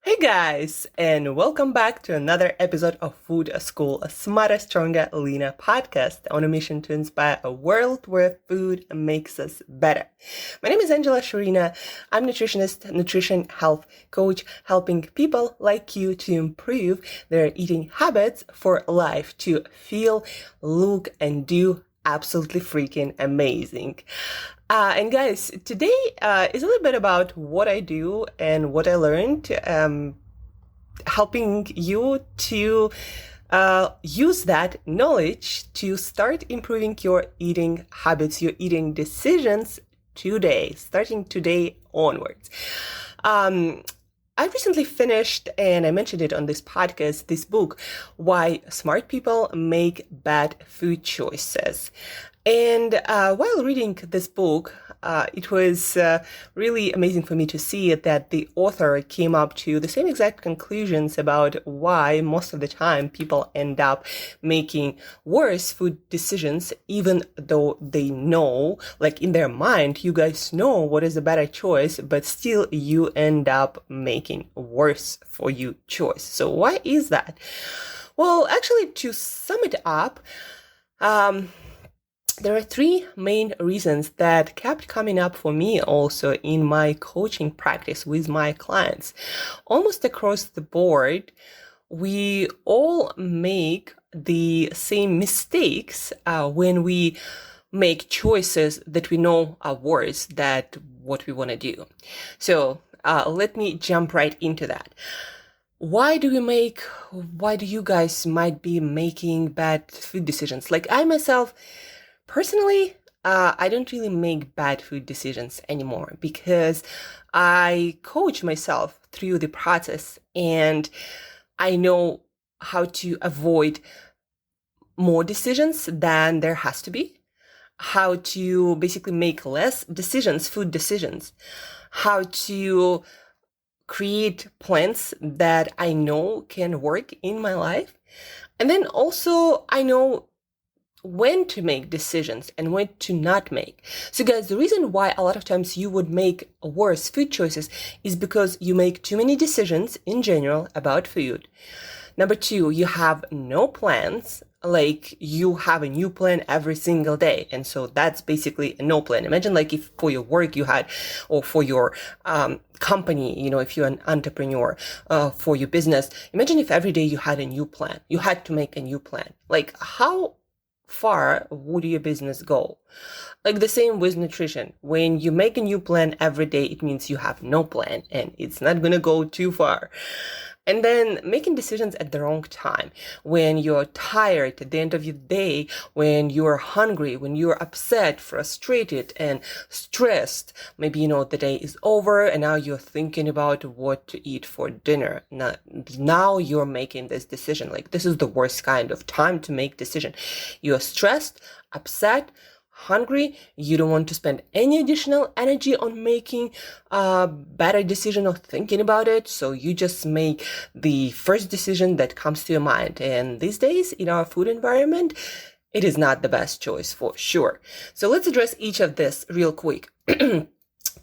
Hey guys, and welcome back to another episode of Food School, a smarter, stronger, leaner podcast on a mission to inspire a world where food makes us better. My name is Shurina. I'm nutritionist, nutrition health coach, helping people like you to improve their eating habits for life, to feel, look, and do absolutely freaking amazing. And guys, today is a little bit about what I do and what I learned, helping you to use that knowledge to start improving your eating habits, your eating decisions today, starting today onwards. I recently finished, and I mentioned it on this podcast, this book, Why Smart People Make Bad Food Choices. And while reading this book, it was really amazing for me to see that the author came up to the same exact conclusions about why most of the time people end up making worse food decisions, even though they know, like in their mind, you guys know what is a better choice, but still you end up making worse for you choice. So why is that? Well, actually, to sum it up, there are three main reasons that kept coming up for me also in my coaching practice with my clients. Almost across the board, we all make the same mistakes when we make choices that we know are worse than what we want to do. So let me jump right into that. Why do you guys might be making bad food decisions? Like I myself, personally, I don't really make bad food decisions anymore because I coach myself through the process and I know how to avoid more decisions than there has to be, how to basically make less decisions, food decisions, how to create plans that I know can work in my life. And then also I know when to make decisions and when to not make. So guys, the reason why a lot of times you would make worse food choices is because you make too many decisions in general about food. Number two, you have no plans, like you have a new plan every single day. And so that's basically a no plan. Imagine like if for your work you had, or for your company, if you're an entrepreneur, for your business, imagine if every day you had a new plan. You had to make a new plan. Like how far would your business go? Like the same with nutrition. When you make a new plan every day, it means you have no plan and it's not going to go too far. And then making decisions at the wrong time, when you're tired at the end of your day, when you're hungry, when you're upset, frustrated, and stressed. Maybe, the day is over and now you're thinking about what to eat for dinner. Now you're making this decision. Like this is the worst kind of time to make decision. You're stressed, upset, hungry, you don't want to spend any additional energy on making a better decision or thinking about it, so you just make the first decision that comes to your mind. And these days in our food environment, it is not the best choice for sure. So let's address each of this real quick.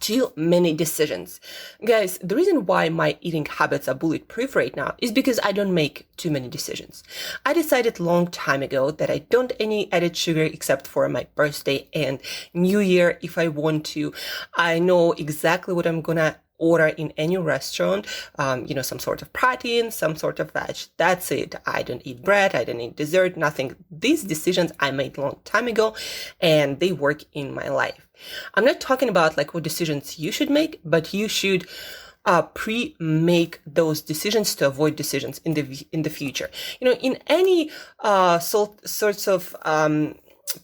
Too many decisions. Guys, the reason why my eating habits are bulletproof right now is because I don't make too many decisions. I decided a long time ago that I don't any added sugar except for my birthday and New Year if I want to. I know exactly what I'm gonna order in any restaurant, some sort of protein, some sort of veg. That's it. I don't eat bread. I don't eat dessert, nothing. These decisions I made a long time ago and they work in my life. I'm not talking about like what decisions you should make, but you should pre-make those decisions to avoid decisions in the future. In any sorts of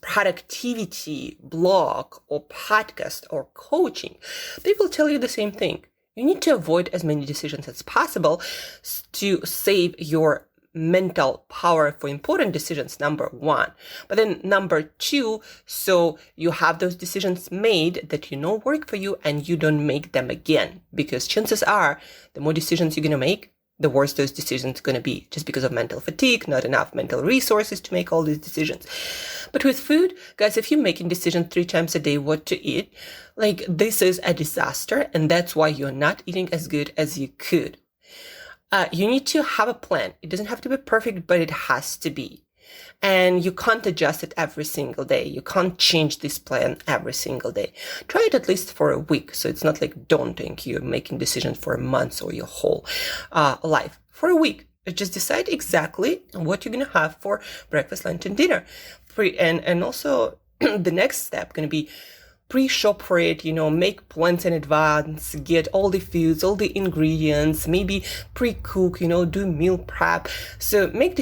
productivity blog or podcast or coaching, they will tell you the same thing. You need to avoid as many decisions as possible to save your mental power for important decisions, number one. But then number two, so you have those decisions made that work for you and you don't make them again. Because chances are the more decisions you're going to make, the worse those decisions are going to be, just because of mental fatigue, not enough mental resources to make all these decisions. But with food, guys, if you're making decisions 3 times a day what to eat, like this is a disaster, and that's why you're not eating as good as you could. You need to have a plan. It doesn't have to be perfect, but it has to be. And you can't adjust it every single day. You can't change this plan every single day. Try it at least for a week, so it's not like daunting. You're making decisions for months or your whole life. For a week, just decide exactly what you're gonna have for breakfast, lunch, and dinner. And also the next step gonna be pre-shop for it, make plans in advance, get all the foods, all the ingredients, maybe pre-cook, do meal prep. So make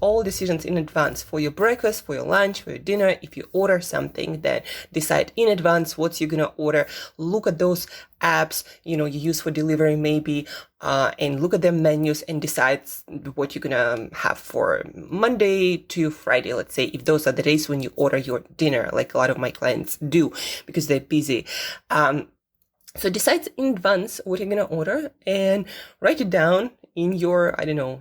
all decisions in advance for your breakfast, for your lunch, for your dinner. If you order something, then decide in advance what you're gonna order. Look at those apps, you use for delivery maybe, and look at their menus and decide what you're gonna have for Monday to Friday, let's say, if those are the days when you order your dinner, like a lot of my clients do because they're busy. So decide in advance what you're gonna order and write it down in your,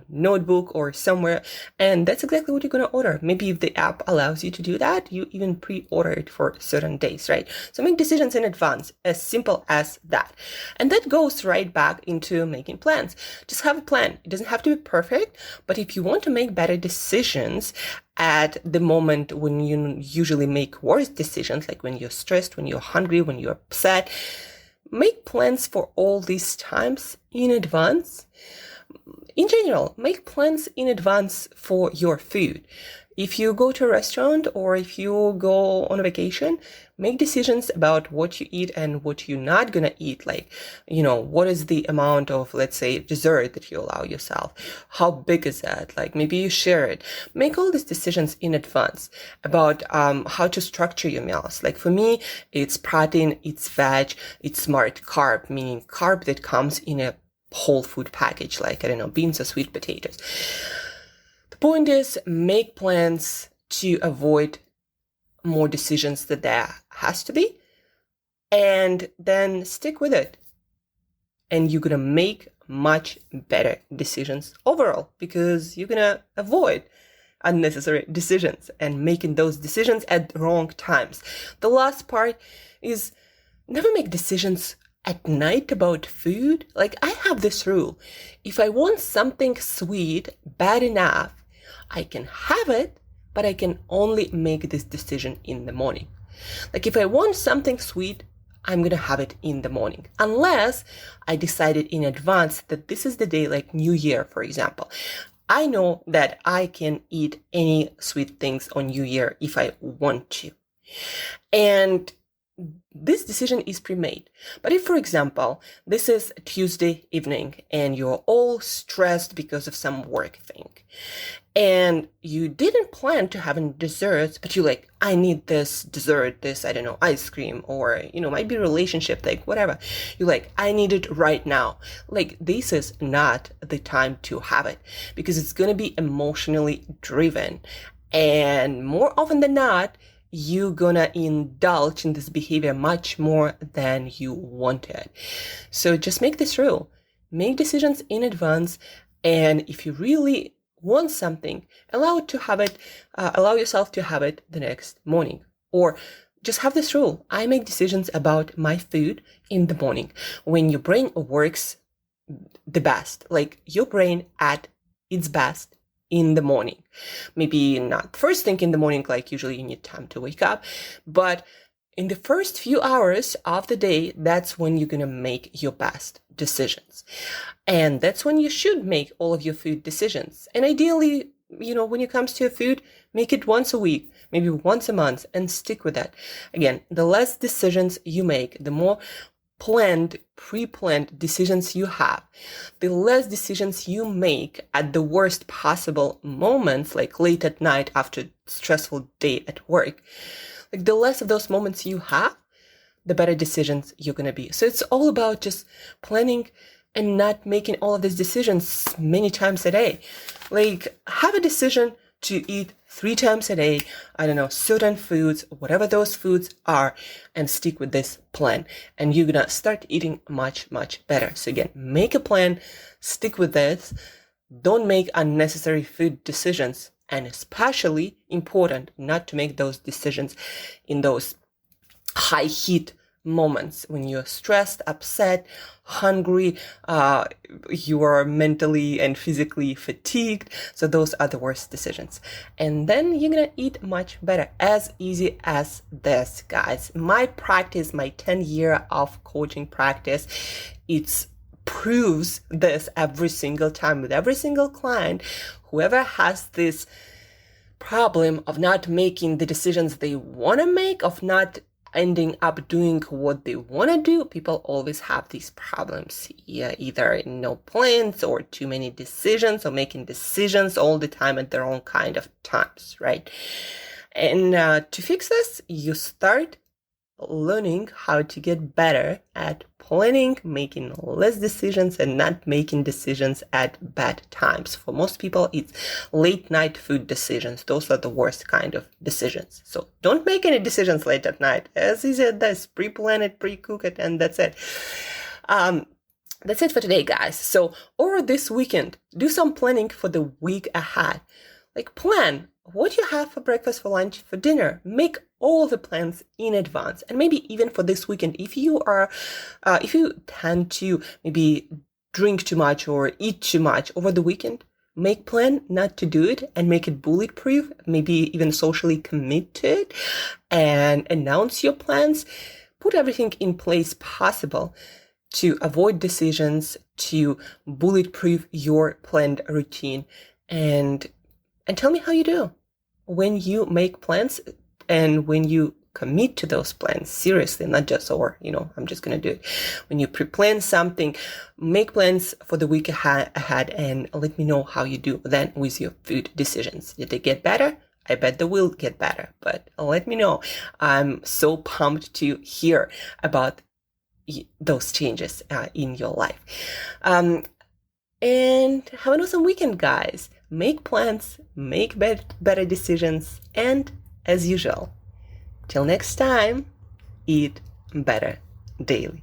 notebook or somewhere. And that's exactly what you're gonna order. Maybe if the app allows you to do that, you even pre-order it for certain days, right? So make decisions in advance, as simple as that. And that goes right back into making plans. Just have a plan. It doesn't have to be perfect, but if you want to make better decisions at the moment when you usually make worse decisions, like when you're stressed, when you're hungry, when you're upset, make plans for all these times in advance. In general, make plans in advance for your food. If you go to a restaurant or if you go on a vacation, make decisions about what you eat and what you're not gonna eat. Like, what is the amount of, let's say, dessert that you allow yourself? How big is that? Like, maybe you share it. Make all these decisions in advance about how to structure your meals. Like for me, it's protein, it's veg, it's smart carb, meaning carb that comes in a whole food package, like, beans or sweet potatoes. The point is, make plans to avoid more decisions that there has to be, and then stick with it. And you're gonna make much better decisions overall because you're gonna avoid unnecessary decisions and making those decisions at the wrong times. The last part is never make decisions at night about food. Like, I have this rule. If I want something sweet bad enough, I can have it, but I can only make this decision in the morning. Like, if I want something sweet, I'm gonna have it in the morning. Unless I decided in advance that this is the day, like New Year, for example. I know that I can eat any sweet things on New Year if I want to. And this decision is pre-made. But if, for example, this is Tuesday evening and you're all stressed because of some work thing, and you didn't plan to have any desserts, but you're like, I need this dessert, this, ice cream, or, might be a relationship, like whatever. You're like, I need it right now. Like, this is not the time to have it because it's going to be emotionally driven. And more often than not, you're gonna indulge in this behavior much more than you wanted. So just make this rule. Make decisions in advance. And if you really want something, allow yourself to have it the next morning. Or just have this rule. I make decisions about my food in the morning when your brain works the best, like your brain at its best in the morning. Maybe not first thing in the morning, like usually you need time to wake up, but in the first few hours of the day, that's when you're going to make your best decisions. And that's when you should make all of your food decisions. And ideally, when it comes to your food, make it once a week, maybe once a month, and stick with that. Again, the less decisions you make, the more pre-planned decisions you have, the less decisions you make at the worst possible moments, like late at night after a stressful day at work. Like, the less of those moments you have, the better decisions you're going to be. So it's all about just planning and not making all of these decisions many times a day. Like, have a decision to eat 3 times a day, certain foods, whatever those foods are, and stick with this plan. And you're gonna start eating much, much better. So again, make a plan, stick with this, don't make unnecessary food decisions, and especially important not to make those decisions in those high heat moments when you're stressed, upset, hungry, you are mentally and physically fatigued. So those are the worst decisions. And then you're gonna eat much better. As easy as this, guys. My practice, my 10-year of coaching practice, it's proves this every single time with every single client. Whoever has this problem of not making the decisions they want to make, of not ending up doing what they want to do, people always have these problems. Yeah, either no plans or too many decisions, or making decisions all the time at their own kind of times, right? And to fix this, you start learning how to get better at planning, making less decisions, and not making decisions at bad times. For most people, it's late night food decisions. Those are the worst kind of decisions. So don't make any decisions late at night. As easy as this, pre-plan it, pre-cook it, and that's it. That's it for today, guys. So over this weekend, do some planning for the week ahead. Like, plan what you have for breakfast, for lunch, for dinner. Make all the plans in advance. And maybe even for this weekend, if you tend to maybe drink too much or eat too much over the weekend, make plan not to do it and make it bulletproof. Maybe even socially commit to it and announce your plans. Put everything in place possible to avoid decisions, to bulletproof your planned routine. And tell me how you do when you make plans and when you commit to those plans seriously, not just, I'm just going to do it. When you pre-plan something, make plans for the week ahead and let me know how you do then with your food decisions. Did they get better? I bet they will get better, but let me know. I'm so pumped to hear about those changes in your life. And have an awesome weekend, guys. Make plans, make better decisions, and as usual, till next time, eat better daily.